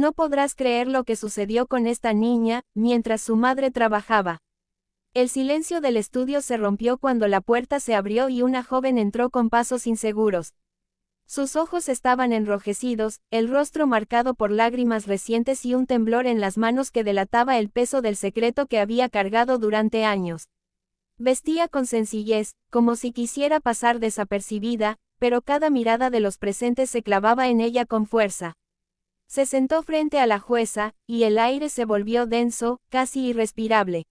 No podrás creer lo que sucedió con esta niña, mientras su madre trabajaba. El silencio del estudio se rompió cuando la puerta se abrió y una joven entró con pasos inseguros. Sus ojos estaban enrojecidos, el rostro marcado por lágrimas recientes y un temblor en las manos que delataba el peso del secreto que había cargado durante años. Vestía con sencillez, como si quisiera pasar desapercibida, pero cada mirada de los presentes se clavaba en ella con fuerza. Se sentó frente a la jueza, y el aire se volvió denso, casi irrespirable.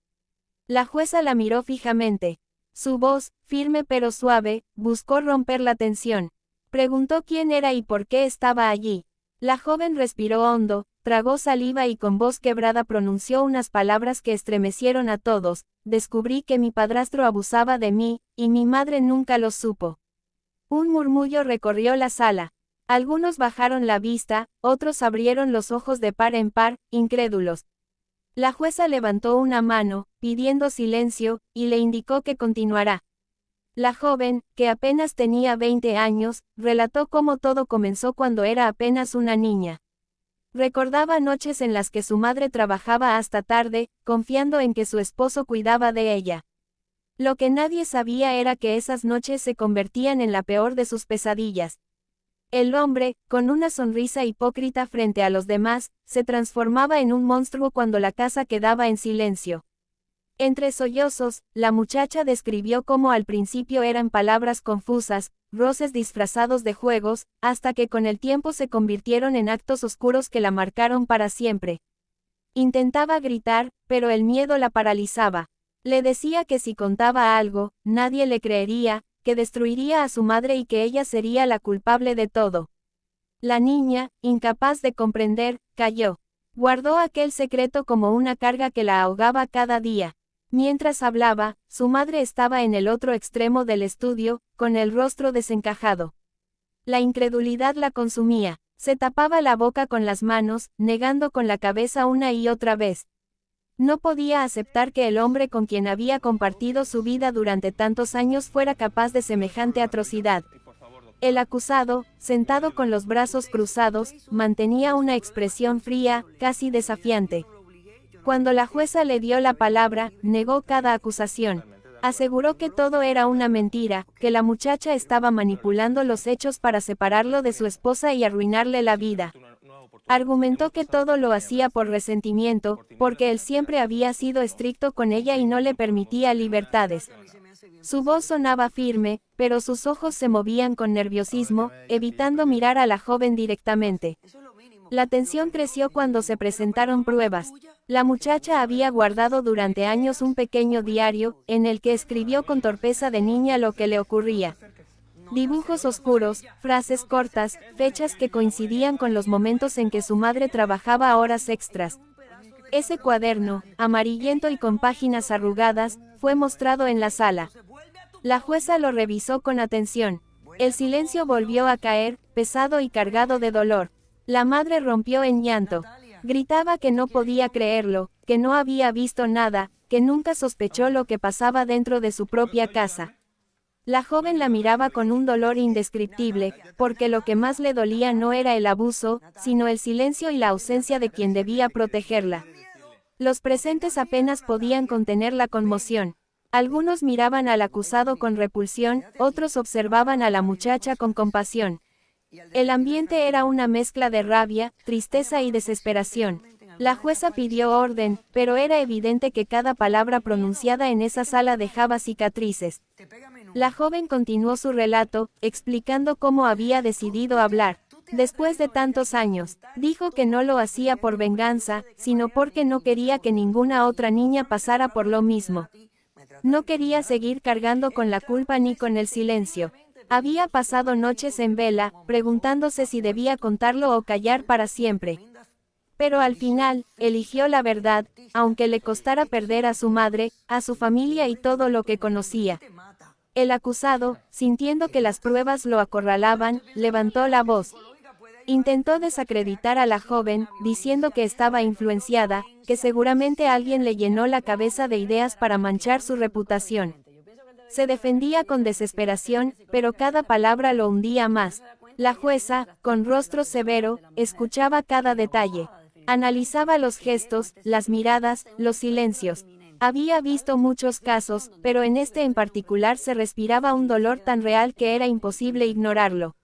La jueza la miró fijamente. Su voz, firme pero suave, buscó romper la tensión. Preguntó quién era y por qué estaba allí. La joven respiró hondo, tragó saliva y con voz quebrada pronunció unas palabras que estremecieron a todos. Descubrí que mi padrastro abusaba de mí, y mi madre nunca lo supo. Un murmullo recorrió la sala. Algunos bajaron la vista, otros abrieron los ojos de par en par, incrédulos. La jueza levantó una mano, pidiendo silencio, y le indicó que continuara. La joven, que apenas tenía 20 años, relató cómo todo comenzó cuando era apenas una niña. Recordaba noches en las que su madre trabajaba hasta tarde, confiando en que su esposo cuidaba de ella. Lo que nadie sabía era que esas noches se convertían en la peor de sus pesadillas. El hombre, con una sonrisa hipócrita frente a los demás, se transformaba en un monstruo cuando la casa quedaba en silencio. Entre sollozos, la muchacha describió cómo al principio eran palabras confusas, roces disfrazados de juegos, hasta que con el tiempo se convirtieron en actos oscuros que la marcaron para siempre. Intentaba gritar, pero el miedo la paralizaba. Le decía que si contaba algo, nadie le creería, que destruiría a su madre y que ella sería la culpable de todo. La niña, incapaz de comprender, calló. Guardó aquel secreto como una carga que la ahogaba cada día. Mientras hablaba, su madre estaba en el otro extremo del estudio, con el rostro desencajado. La incredulidad la consumía. Se tapaba la boca con las manos, negando con la cabeza una y otra vez. No podía aceptar que el hombre con quien había compartido su vida durante tantos años fuera capaz de semejante atrocidad. El acusado, sentado con los brazos cruzados, mantenía una expresión fría, casi desafiante. Cuando la jueza le dio la palabra, negó cada acusación. Aseguró que todo era una mentira, que la muchacha estaba manipulando los hechos para separarlo de su esposa y arruinarle la vida. Argumentó que todo lo hacía por resentimiento, porque él siempre había sido estricto con ella y no le permitía libertades. Su voz sonaba firme, pero sus ojos se movían con nerviosismo, evitando mirar a la joven directamente. La tensión creció cuando se presentaron pruebas. La muchacha había guardado durante años un pequeño diario, en el que escribió con torpeza de niña lo que le ocurría. Dibujos oscuros, frases cortas, fechas que coincidían con los momentos en que su madre trabajaba horas extras. Ese cuaderno, amarillento y con páginas arrugadas, fue mostrado en la sala. La jueza lo revisó con atención. El silencio volvió a caer, pesado y cargado de dolor. La madre rompió en llanto. Gritaba que no podía creerlo, que no había visto nada, que nunca sospechó lo que pasaba dentro de su propia casa. La joven la miraba con un dolor indescriptible, porque lo que más le dolía no era el abuso, sino el silencio y la ausencia de quien debía protegerla. Los presentes apenas podían contener la conmoción. Algunos miraban al acusado con repulsión, otros observaban a la muchacha con compasión. El ambiente era una mezcla de rabia, tristeza y desesperación. La jueza pidió orden, pero era evidente que cada palabra pronunciada en esa sala dejaba cicatrices. La joven continuó su relato, explicando cómo había decidido hablar. Después de tantos años, dijo que no lo hacía por venganza, sino porque no quería que ninguna otra niña pasara por lo mismo. No quería seguir cargando con la culpa ni con el silencio. Había pasado noches en vela, preguntándose si debía contarlo o callar para siempre. Pero al final, eligió la verdad, aunque le costara perder a su madre, a su familia y todo lo que conocía. El acusado, sintiendo que las pruebas lo acorralaban, levantó la voz. Intentó desacreditar a la joven, diciendo que estaba influenciada, que seguramente alguien le llenó la cabeza de ideas para manchar su reputación. Se defendía con desesperación, pero cada palabra lo hundía más. La jueza, con rostro severo, escuchaba cada detalle. Analizaba los gestos, las miradas, los silencios. Había visto muchos casos, pero en este en particular se respiraba un dolor tan real que era imposible ignorarlo.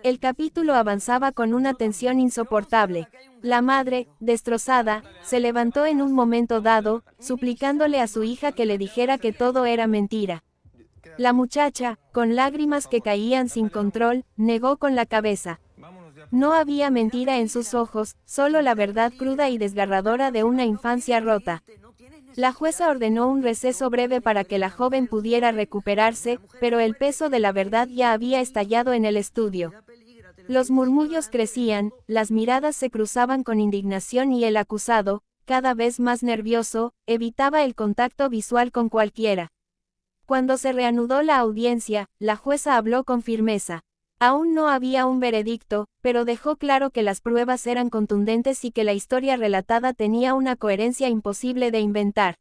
El capítulo avanzaba con una tensión insoportable. La madre, destrozada, se levantó en un momento dado, suplicándole a su hija que le dijera que todo era mentira. La muchacha, con lágrimas que caían sin control, negó con la cabeza. No había mentira en sus ojos, solo la verdad cruda y desgarradora de una infancia rota. La jueza ordenó un receso breve para que la joven pudiera recuperarse, pero el peso de la verdad ya había estallado en el estudio. Los murmullos crecían, las miradas se cruzaban con indignación y el acusado, cada vez más nervioso, evitaba el contacto visual con cualquiera. Cuando se reanudó la audiencia, la jueza habló con firmeza. Aún no había un veredicto, pero dejó claro que las pruebas eran contundentes y que la historia relatada tenía una coherencia imposible de inventar.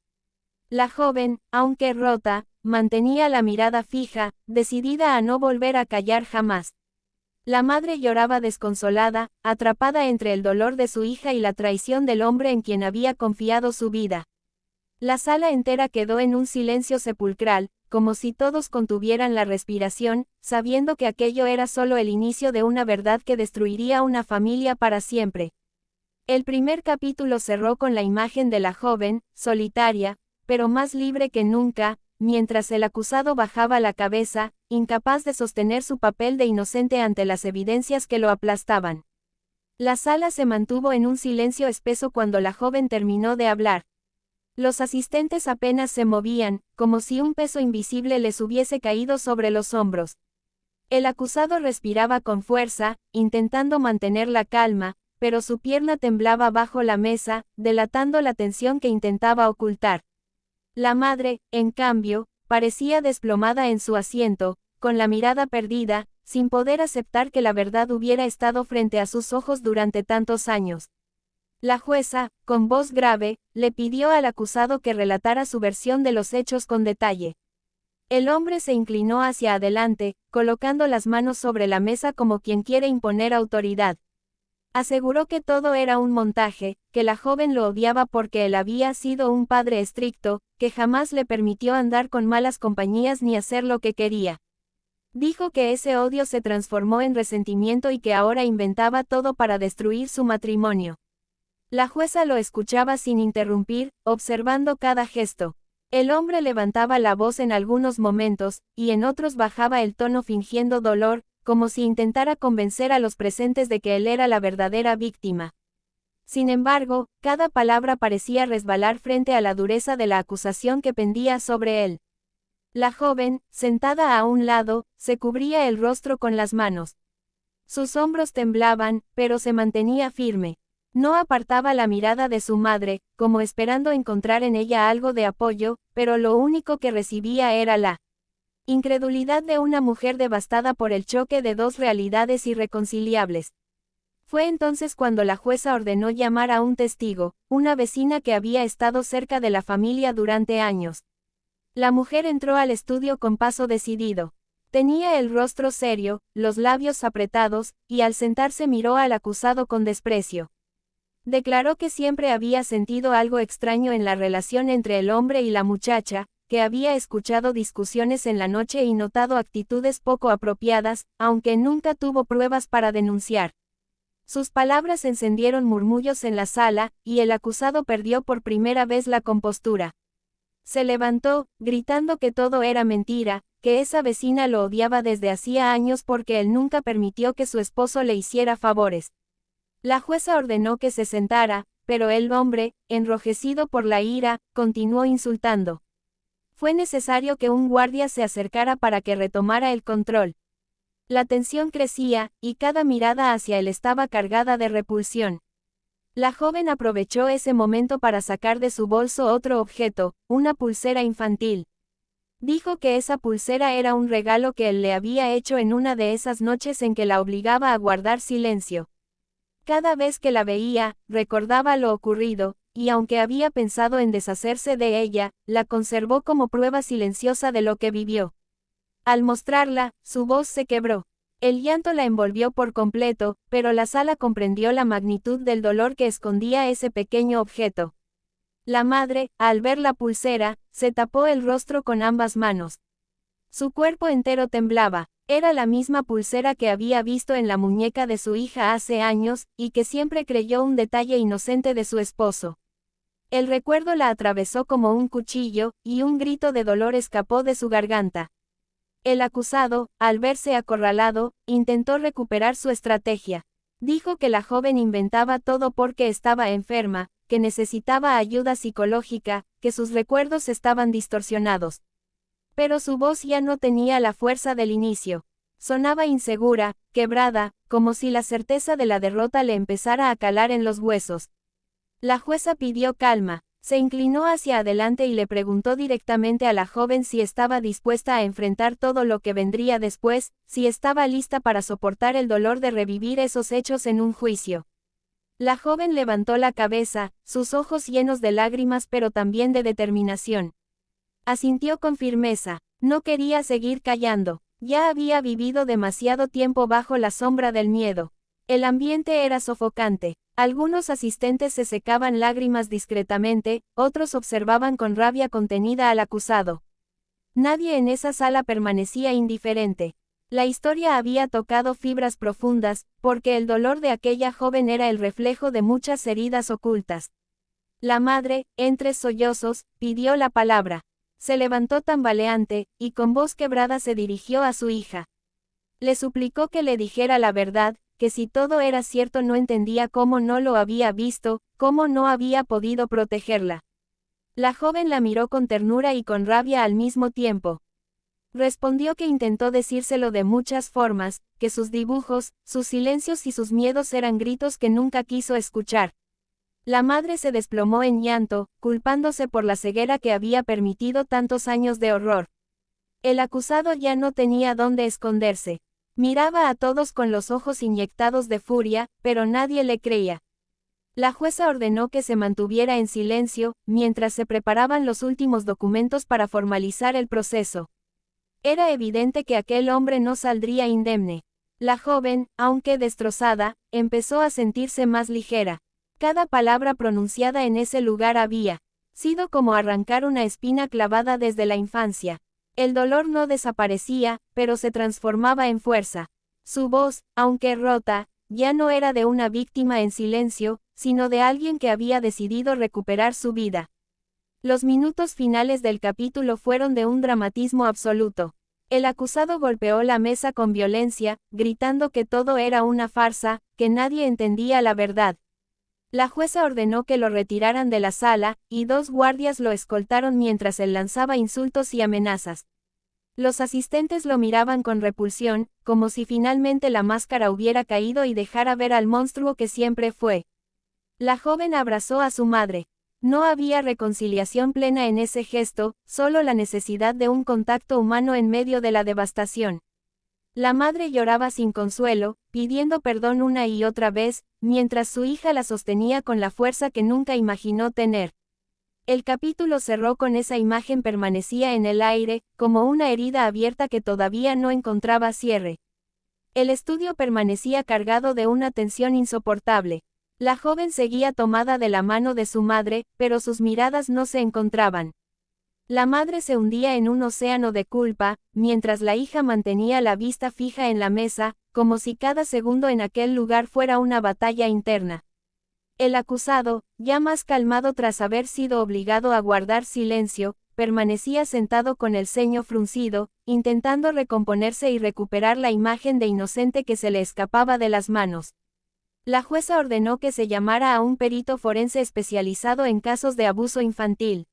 La joven, aunque rota, mantenía la mirada fija, decidida a no volver a callar jamás. La madre lloraba desconsolada, atrapada entre el dolor de su hija y la traición del hombre en quien había confiado su vida. La sala entera quedó en un silencio sepulcral, como si todos contuvieran la respiración, sabiendo que aquello era solo el inicio de una verdad que destruiría una familia para siempre. El primer capítulo cerró con la imagen de la joven, solitaria, pero más libre que nunca, mientras el acusado bajaba la cabeza, incapaz de sostener su papel de inocente ante las evidencias que lo aplastaban. La sala se mantuvo en un silencio espeso cuando la joven terminó de hablar. Los asistentes apenas se movían, como si un peso invisible les hubiese caído sobre los hombros. El acusado respiraba con fuerza, intentando mantener la calma, pero su pierna temblaba bajo la mesa, delatando la tensión que intentaba ocultar. La madre, en cambio, parecía desplomada en su asiento, con la mirada perdida, sin poder aceptar que la verdad hubiera estado frente a sus ojos durante tantos años. La jueza, con voz grave, le pidió al acusado que relatara su versión de los hechos con detalle. El hombre se inclinó hacia adelante, colocando las manos sobre la mesa como quien quiere imponer autoridad. Aseguró que todo era un montaje, que la joven lo odiaba porque él había sido un padre estricto, que jamás le permitió andar con malas compañías ni hacer lo que quería. Dijo que ese odio se transformó en resentimiento y que ahora inventaba todo para destruir su matrimonio. La jueza lo escuchaba sin interrumpir, observando cada gesto. El hombre levantaba la voz en algunos momentos, y en otros bajaba el tono fingiendo dolor, como si intentara convencer a los presentes de que él era la verdadera víctima. Sin embargo, cada palabra parecía resbalar frente a la dureza de la acusación que pendía sobre él. La joven, sentada a un lado, se cubría el rostro con las manos. Sus hombros temblaban, pero se mantenía firme. No apartaba la mirada de su madre, como esperando encontrar en ella algo de apoyo, pero lo único que recibía era la incredulidad de una mujer devastada por el choque de dos realidades irreconciliables. Fue entonces cuando la jueza ordenó llamar a un testigo, una vecina que había estado cerca de la familia durante años. La mujer entró al estudio con paso decidido. Tenía el rostro serio, los labios apretados, y al sentarse miró al acusado con desprecio. Declaró que siempre había sentido algo extraño en la relación entre el hombre y la muchacha, que había escuchado discusiones en la noche y notado actitudes poco apropiadas, aunque nunca tuvo pruebas para denunciar. Sus palabras encendieron murmullos en la sala, y el acusado perdió por primera vez la compostura. Se levantó, gritando que todo era mentira, que esa vecina lo odiaba desde hacía años porque él nunca permitió que su esposo le hiciera favores. La jueza ordenó que se sentara, pero el hombre, enrojecido por la ira, continuó insultando. Fue necesario que un guardia se acercara para que retomara el control. La tensión crecía, y cada mirada hacia él estaba cargada de repulsión. La joven aprovechó ese momento para sacar de su bolso otro objeto, una pulsera infantil. Dijo que esa pulsera era un regalo que él le había hecho en una de esas noches en que la obligaba a guardar silencio. Cada vez que la veía, recordaba lo ocurrido, y aunque había pensado en deshacerse de ella, la conservó como prueba silenciosa de lo que vivió. Al mostrarla, su voz se quebró. El llanto la envolvió por completo, pero la sala comprendió la magnitud del dolor que escondía ese pequeño objeto. La madre, al ver la pulsera, se tapó el rostro con ambas manos. Su cuerpo entero temblaba. Era la misma pulsera que había visto en la muñeca de su hija hace años, y que siempre creyó un detalle inocente de su esposo. El recuerdo la atravesó como un cuchillo, y un grito de dolor escapó de su garganta. El acusado, al verse acorralado, intentó recuperar su estrategia. Dijo que la joven inventaba todo porque estaba enferma, que necesitaba ayuda psicológica, que sus recuerdos estaban distorsionados. Pero su voz ya no tenía la fuerza del inicio. Sonaba insegura, quebrada, como si la certeza de la derrota le empezara a calar en los huesos. La jueza pidió calma, se inclinó hacia adelante y le preguntó directamente a la joven si estaba dispuesta a enfrentar todo lo que vendría después, si estaba lista para soportar el dolor de revivir esos hechos en un juicio. La joven levantó la cabeza, sus ojos llenos de lágrimas pero también de determinación. Asintió con firmeza. No quería seguir callando. Ya había vivido demasiado tiempo bajo la sombra del miedo. El ambiente era sofocante. Algunos asistentes se secaban lágrimas discretamente, otros observaban con rabia contenida al acusado. Nadie en esa sala permanecía indiferente. La historia había tocado fibras profundas, porque el dolor de aquella joven era el reflejo de muchas heridas ocultas. La madre, entre sollozos, pidió la palabra. Se levantó tambaleante, y con voz quebrada se dirigió a su hija. Le suplicó que le dijera la verdad, que si todo era cierto no entendía cómo no lo había visto, cómo no había podido protegerla. La joven la miró con ternura y con rabia al mismo tiempo. Respondió que intentó decírselo de muchas formas, que sus dibujos, sus silencios y sus miedos eran gritos que nunca quiso escuchar. La madre se desplomó en llanto, culpándose por la ceguera que había permitido tantos años de horror. El acusado ya no tenía dónde esconderse. Miraba a todos con los ojos inyectados de furia, pero nadie le creía. La jueza ordenó que se mantuviera en silencio, mientras se preparaban los últimos documentos para formalizar el proceso. Era evidente que aquel hombre no saldría indemne. La joven, aunque destrozada, empezó a sentirse más ligera. Cada palabra pronunciada en ese lugar había sido como arrancar una espina clavada desde la infancia. El dolor no desaparecía, pero se transformaba en fuerza. Su voz, aunque rota, ya no era de una víctima en silencio, sino de alguien que había decidido recuperar su vida. Los minutos finales del capítulo fueron de un dramatismo absoluto. El acusado golpeó la mesa con violencia, gritando que todo era una farsa, que nadie entendía la verdad. La jueza ordenó que lo retiraran de la sala, y 2 guardias lo escoltaron mientras él lanzaba insultos y amenazas. Los asistentes lo miraban con repulsión, como si finalmente la máscara hubiera caído y dejara ver al monstruo que siempre fue. La joven abrazó a su madre. No había reconciliación plena en ese gesto, solo la necesidad de un contacto humano en medio de la devastación. La madre lloraba sin consuelo, pidiendo perdón una y otra vez, mientras su hija la sostenía con la fuerza que nunca imaginó tener. El capítulo cerró con esa imagen permanecía en el aire, como una herida abierta que todavía no encontraba cierre. El estudio permanecía cargado de una tensión insoportable. La joven seguía tomada de la mano de su madre, pero sus miradas no se encontraban. La madre se hundía en un océano de culpa, mientras la hija mantenía la vista fija en la mesa, como si cada segundo en aquel lugar fuera una batalla interna. El acusado, ya más calmado tras haber sido obligado a guardar silencio, permanecía sentado con el ceño fruncido, intentando recomponerse y recuperar la imagen de inocente que se le escapaba de las manos. La jueza ordenó que se llamara a un perito forense especializado en casos de abuso infantil.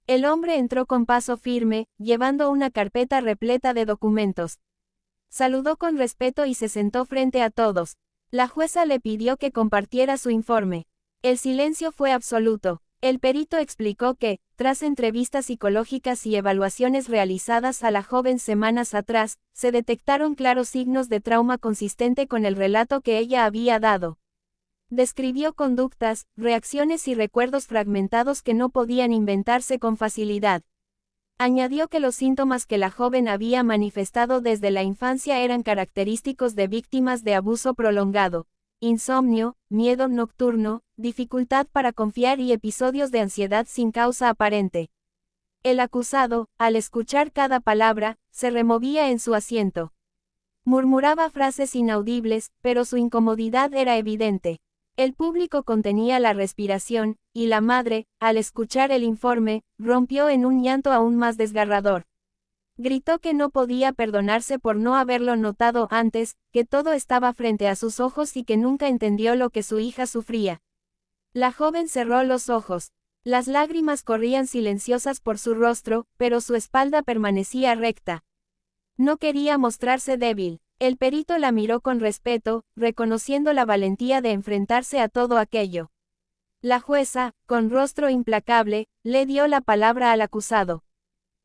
El hombre entró con paso firme, llevando una carpeta repleta de documentos. Saludó con respeto y se sentó frente a todos. La jueza le pidió que compartiera su informe. El silencio fue absoluto. El perito explicó que, tras entrevistas psicológicas y evaluaciones realizadas a la joven semanas atrás, se detectaron claros signos de trauma consistente con el relato que ella había dado. Describió conductas, reacciones y recuerdos fragmentados que no podían inventarse con facilidad. Añadió que los síntomas que la joven había manifestado desde la infancia eran característicos de víctimas de abuso prolongado: insomnio, miedo nocturno, dificultad para confiar y episodios de ansiedad sin causa aparente. El acusado, al escuchar cada palabra, se removía en su asiento. Murmuraba frases inaudibles, pero su incomodidad era evidente. El público contenía la respiración, y la madre, al escuchar el informe, rompió en un llanto aún más desgarrador. Gritó que no podía perdonarse por no haberlo notado antes, que todo estaba frente a sus ojos y que nunca entendió lo que su hija sufría. La joven cerró los ojos. Las lágrimas corrían silenciosas por su rostro, pero su espalda permanecía recta. No quería mostrarse débil. El perito la miró con respeto, reconociendo la valentía de enfrentarse a todo aquello. La jueza, con rostro implacable, le dio la palabra al acusado.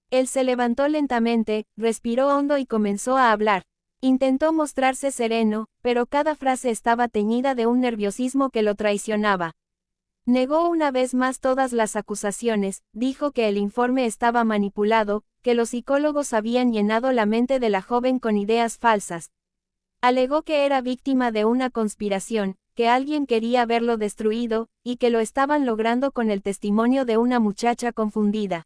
Él se levantó lentamente, respiró hondo y comenzó a hablar. Intentó mostrarse sereno, pero cada frase estaba teñida de un nerviosismo que lo traicionaba. Negó una vez más todas las acusaciones, dijo que el informe estaba manipulado, que los psicólogos habían llenado la mente de la joven con ideas falsas. Alegó que era víctima de una conspiración, que alguien quería verlo destruido, y que lo estaban logrando con el testimonio de una muchacha confundida.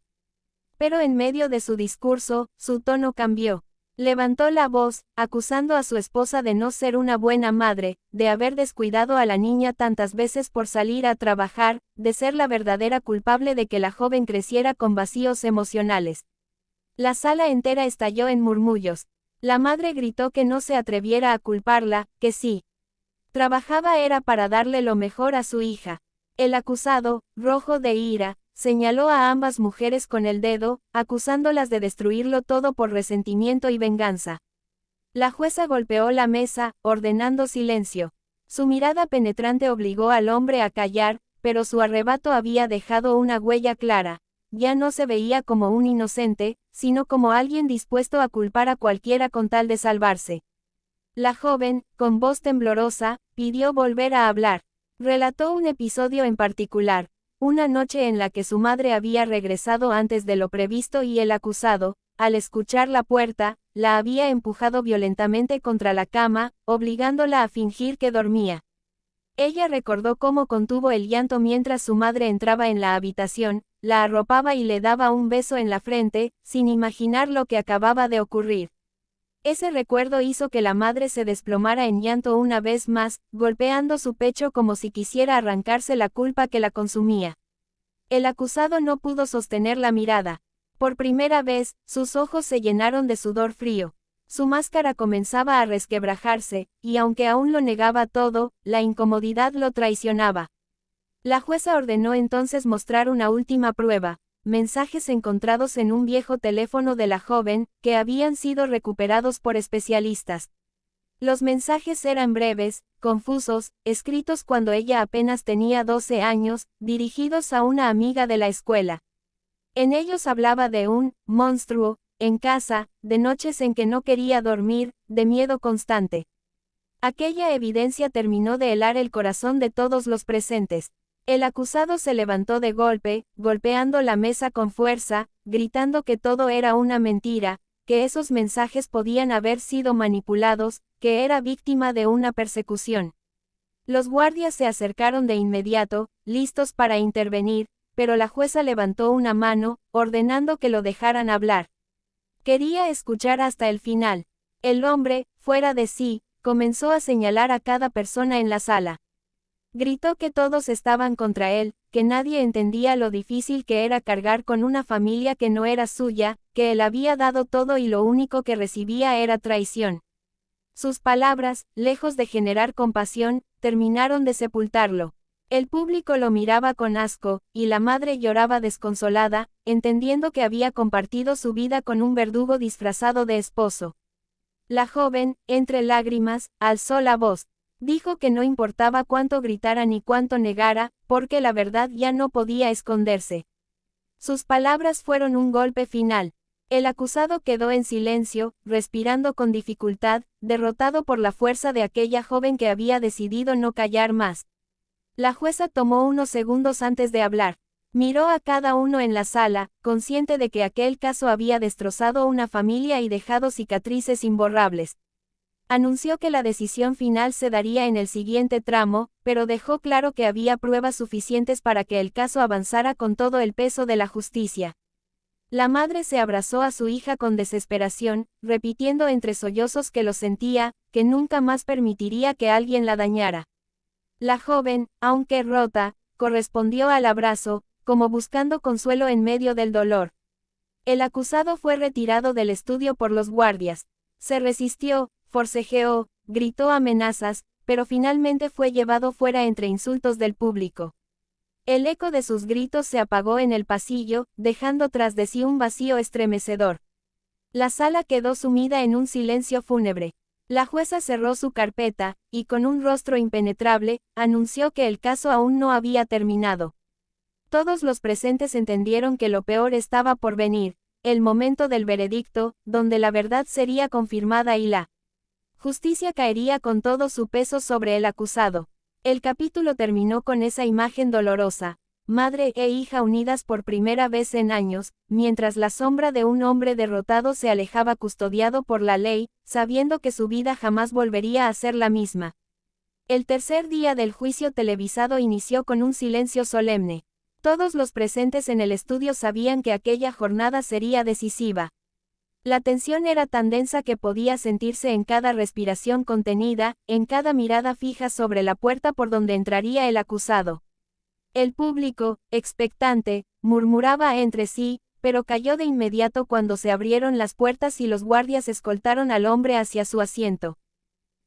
Pero en medio de su discurso, su tono cambió. Levantó la voz, acusando a su esposa de no ser una buena madre, de haber descuidado a la niña tantas veces por salir a trabajar, de ser la verdadera culpable de que la joven creciera con vacíos emocionales. La sala entera estalló en murmullos. La madre gritó que no se atreviera a culparla, que sí. Trabajaba era para darle lo mejor a su hija. El acusado, rojo de ira, señaló a ambas mujeres con el dedo, acusándolas de destruirlo todo por resentimiento y venganza. La jueza golpeó la mesa, ordenando silencio. Su mirada penetrante obligó al hombre a callar, pero su arrebato había dejado una huella clara. Ya no se veía como un inocente, sino como alguien dispuesto a culpar a cualquiera con tal de salvarse. La joven, con voz temblorosa, pidió volver a hablar. Relató un episodio en particular. Una noche en la que su madre había regresado antes de lo previsto y el acusado, al escuchar la puerta, la había empujado violentamente contra la cama, obligándola a fingir que dormía. Ella recordó cómo contuvo el llanto mientras su madre entraba en la habitación, la arropaba y le daba un beso en la frente, sin imaginar lo que acababa de ocurrir. Ese recuerdo hizo que la madre se desplomara en llanto una vez más, golpeando su pecho como si quisiera arrancarse la culpa que la consumía. El acusado no pudo sostener la mirada. Por primera vez, sus ojos se llenaron de sudor frío. Su máscara comenzaba a resquebrajarse, y aunque aún lo negaba todo, la incomodidad lo traicionaba. La jueza ordenó entonces mostrar una última prueba. Mensajes encontrados en un viejo teléfono de la joven, que habían sido recuperados por especialistas. Los mensajes eran breves, confusos, escritos cuando ella apenas tenía 12 años, dirigidos a una amiga de la escuela. En ellos hablaba de un monstruo en casa, de noches en que no quería dormir, de miedo constante. Aquella evidencia terminó de helar el corazón de todos los presentes. El acusado se levantó de golpe, golpeando la mesa con fuerza, gritando que todo era una mentira, que esos mensajes podían haber sido manipulados, que era víctima de una persecución. Los guardias se acercaron de inmediato, listos para intervenir, pero la jueza levantó una mano, ordenando que lo dejaran hablar. Quería escuchar hasta el final. El hombre, fuera de sí, comenzó a señalar a cada persona en la sala. Gritó que todos estaban contra él, que nadie entendía lo difícil que era cargar con una familia que no era suya, que él había dado todo y lo único que recibía era traición. Sus palabras, lejos de generar compasión, terminaron de sepultarlo. El público lo miraba con asco, y la madre lloraba desconsolada, entendiendo que había compartido su vida con un verdugo disfrazado de esposo. La joven, entre lágrimas, alzó la voz. Dijo que no importaba cuánto gritara ni cuánto negara, porque la verdad ya no podía esconderse. Sus palabras fueron un golpe final. El acusado quedó en silencio, respirando con dificultad, derrotado por la fuerza de aquella joven que había decidido no callar más. La jueza tomó unos segundos antes de hablar. Miró a cada uno en la sala, consciente de que aquel caso había destrozado una familia y dejado cicatrices imborrables. Anunció que la decisión final se daría en el siguiente tramo, pero dejó claro que había pruebas suficientes para que el caso avanzara con todo el peso de la justicia. La madre se abrazó a su hija con desesperación, repitiendo entre sollozos que lo sentía, que nunca más permitiría que alguien la dañara. La joven, aunque rota, correspondió al abrazo, como buscando consuelo en medio del dolor. El acusado fue retirado del estudio por los guardias. Se resistió, forcejeó, gritó amenazas, pero finalmente fue llevado fuera entre insultos del público. El eco de sus gritos se apagó en el pasillo, dejando tras de sí un vacío estremecedor. La sala quedó sumida en un silencio fúnebre. La jueza cerró su carpeta, y con un rostro impenetrable, anunció que el caso aún no había terminado. Todos los presentes entendieron que lo peor estaba por venir, el momento del veredicto, donde la verdad sería confirmada y la justicia caería con todo su peso sobre el acusado. El capítulo terminó con esa imagen dolorosa, madre e hija unidas por primera vez en años, mientras la sombra de un hombre derrotado se alejaba custodiado por la ley, sabiendo que su vida jamás volvería a ser la misma. El tercer día del juicio televisado inició con un silencio solemne. Todos los presentes en el estudio sabían que aquella jornada sería decisiva. La tensión era tan densa que podía sentirse en cada respiración contenida, en cada mirada fija sobre la puerta por donde entraría el acusado. El público, expectante, murmuraba entre sí, pero calló de inmediato cuando se abrieron las puertas y los guardias escoltaron al hombre hacia su asiento.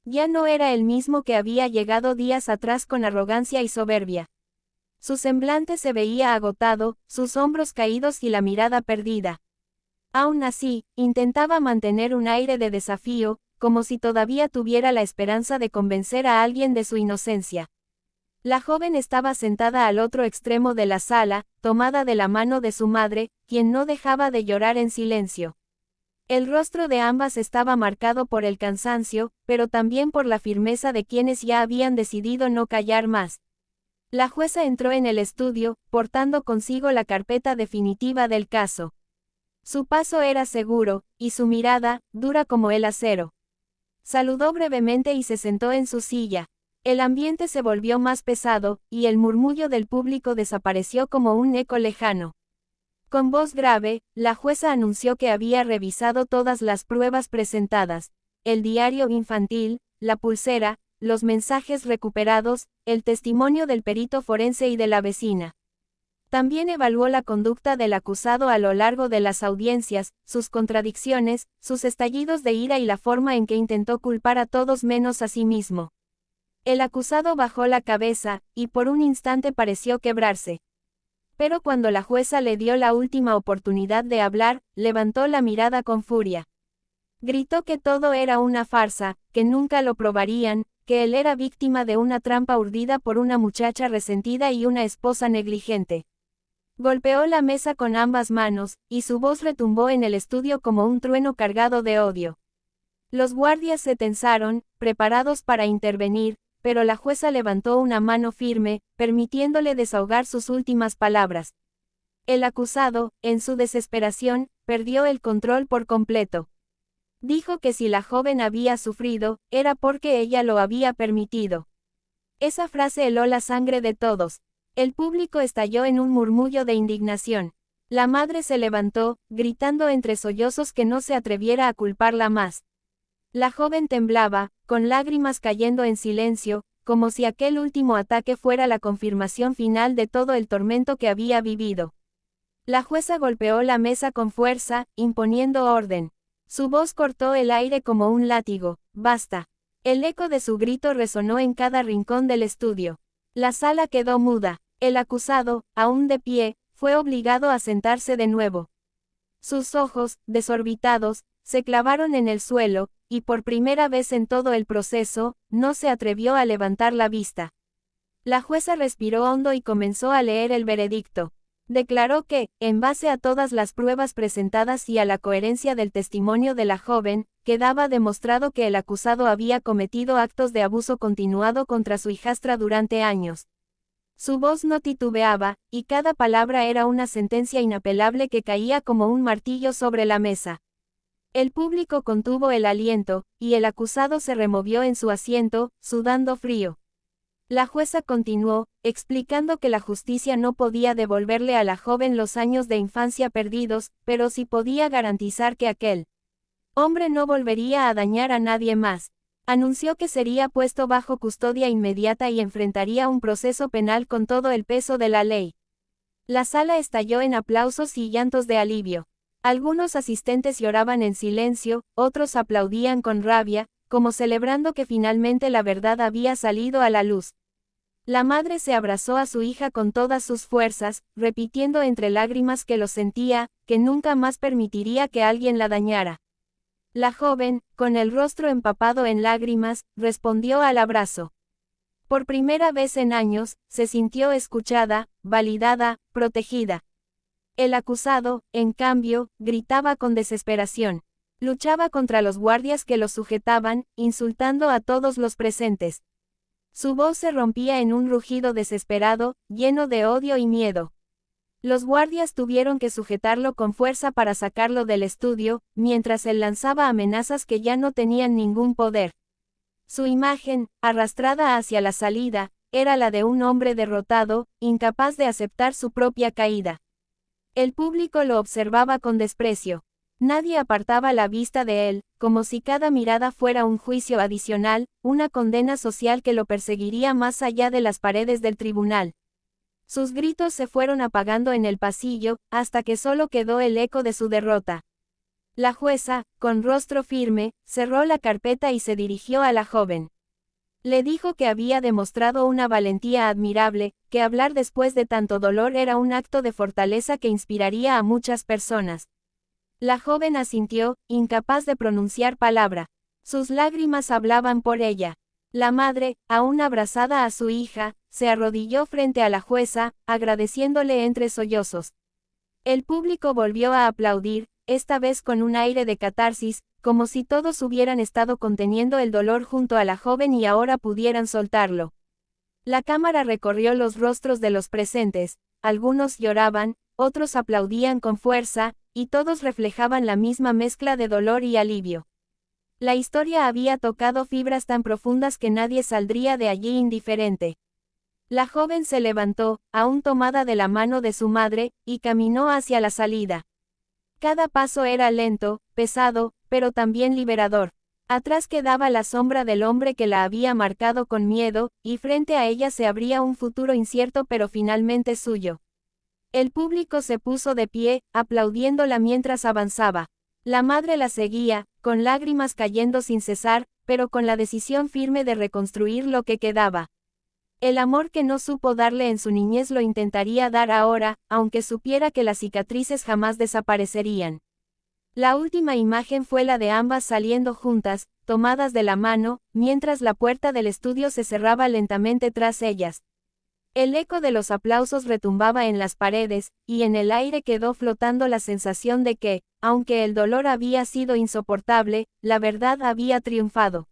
Ya no era el mismo que había llegado días atrás con arrogancia y soberbia. Su semblante se veía agotado, sus hombros caídos y la mirada perdida. Aún así, intentaba mantener un aire de desafío, como si todavía tuviera la esperanza de convencer a alguien de su inocencia. La joven estaba sentada al otro extremo de la sala, tomada de la mano de su madre, quien no dejaba de llorar en silencio. El rostro de ambas estaba marcado por el cansancio, pero también por la firmeza de quienes ya habían decidido no callar más. La jueza entró en el estudio, portando consigo la carpeta definitiva del caso. Su paso era seguro, y su mirada, dura como el acero. Saludó brevemente y se sentó en su silla. El ambiente se volvió más pesado, y el murmullo del público desapareció como un eco lejano. Con voz grave, la jueza anunció que había revisado todas las pruebas presentadas: el diario infantil, la pulsera, los mensajes recuperados, el testimonio del perito forense y de la vecina. También evaluó la conducta del acusado a lo largo de las audiencias, sus contradicciones, sus estallidos de ira y la forma en que intentó culpar a todos menos a sí mismo. El acusado bajó la cabeza, y por un instante pareció quebrarse. Pero cuando la jueza le dio la última oportunidad de hablar, levantó la mirada con furia. Gritó que todo era una farsa, que nunca lo probarían, que él era víctima de una trampa urdida por una muchacha resentida y una esposa negligente. Golpeó la mesa con ambas manos, y su voz retumbó en el estudio como un trueno cargado de odio. Los guardias se tensaron, preparados para intervenir, pero la jueza levantó una mano firme, permitiéndole desahogar sus últimas palabras. El acusado, en su desesperación, perdió el control por completo. Dijo que si la joven había sufrido, era porque ella lo había permitido. Esa frase heló la sangre de todos. El público estalló en un murmullo de indignación. La madre se levantó, gritando entre sollozos que no se atreviera a culparla más. La joven temblaba, con lágrimas cayendo en silencio, como si aquel último ataque fuera la confirmación final de todo el tormento que había vivido. La jueza golpeó la mesa con fuerza, imponiendo orden. Su voz cortó el aire como un látigo: «Basta». El eco de su grito resonó en cada rincón del estudio. La sala quedó muda. El acusado, aún de pie, fue obligado a sentarse de nuevo. Sus ojos, desorbitados, se clavaron en el suelo, y por primera vez en todo el proceso, no se atrevió a levantar la vista. La jueza respiró hondo y comenzó a leer el veredicto. Declaró que, en base a todas las pruebas presentadas y a la coherencia del testimonio de la joven, quedaba demostrado que el acusado había cometido actos de abuso continuado contra su hijastra durante años. Su voz no titubeaba, y cada palabra era una sentencia inapelable que caía como un martillo sobre la mesa. El público contuvo el aliento, y el acusado se removió en su asiento, sudando frío. La jueza continuó, explicando que la justicia no podía devolverle a la joven los años de infancia perdidos, pero sí podía garantizar que aquel hombre no volvería a dañar a nadie más. Anunció que sería puesto bajo custodia inmediata y enfrentaría un proceso penal con todo el peso de la ley. La sala estalló en aplausos y llantos de alivio. Algunos asistentes lloraban en silencio, otros aplaudían con rabia, como celebrando que finalmente la verdad había salido a la luz. La madre se abrazó a su hija con todas sus fuerzas, repitiendo entre lágrimas que lo sentía, que nunca más permitiría que alguien la dañara. La joven, con el rostro empapado en lágrimas, respondió al abrazo. Por primera vez en años, se sintió escuchada, validada, protegida. El acusado, en cambio, gritaba con desesperación. Luchaba contra los guardias que lo sujetaban, insultando a todos los presentes. Su voz se rompía en un rugido desesperado, lleno de odio y miedo. Los guardias tuvieron que sujetarlo con fuerza para sacarlo del estudio, mientras él lanzaba amenazas que ya no tenían ningún poder. Su imagen, arrastrada hacia la salida, era la de un hombre derrotado, incapaz de aceptar su propia caída. El público lo observaba con desprecio. Nadie apartaba la vista de él, como si cada mirada fuera un juicio adicional, una condena social que lo perseguiría más allá de las paredes del tribunal. Sus gritos se fueron apagando en el pasillo, hasta que solo quedó el eco de su derrota. La jueza, con rostro firme, cerró la carpeta y se dirigió a la joven. Le dijo que había demostrado una valentía admirable, que hablar después de tanto dolor era un acto de fortaleza que inspiraría a muchas personas. La joven asintió, incapaz de pronunciar palabra. Sus lágrimas hablaban por ella. La madre, aún abrazada a su hija, se arrodilló frente a la jueza, agradeciéndole entre sollozos. El público volvió a aplaudir, esta vez con un aire de catarsis, como si todos hubieran estado conteniendo el dolor junto a la joven y ahora pudieran soltarlo. La cámara recorrió los rostros de los presentes, algunos lloraban, otros aplaudían con fuerza, y todos reflejaban la misma mezcla de dolor y alivio. La historia había tocado fibras tan profundas que nadie saldría de allí indiferente. La joven se levantó, aún tomada de la mano de su madre, y caminó hacia la salida. Cada paso era lento, pesado, pero también liberador. Atrás quedaba la sombra del hombre que la había marcado con miedo, y frente a ella se abría un futuro incierto pero finalmente suyo. El público se puso de pie, aplaudiéndola mientras avanzaba. La madre la seguía, con lágrimas cayendo sin cesar, pero con la decisión firme de reconstruir lo que quedaba. El amor que no supo darle en su niñez lo intentaría dar ahora, aunque supiera que las cicatrices jamás desaparecerían. La última imagen fue la de ambas saliendo juntas, tomadas de la mano, mientras la puerta del estudio se cerraba lentamente tras ellas. El eco de los aplausos retumbaba en las paredes, y en el aire quedó flotando la sensación de que, aunque el dolor había sido insoportable, la verdad había triunfado.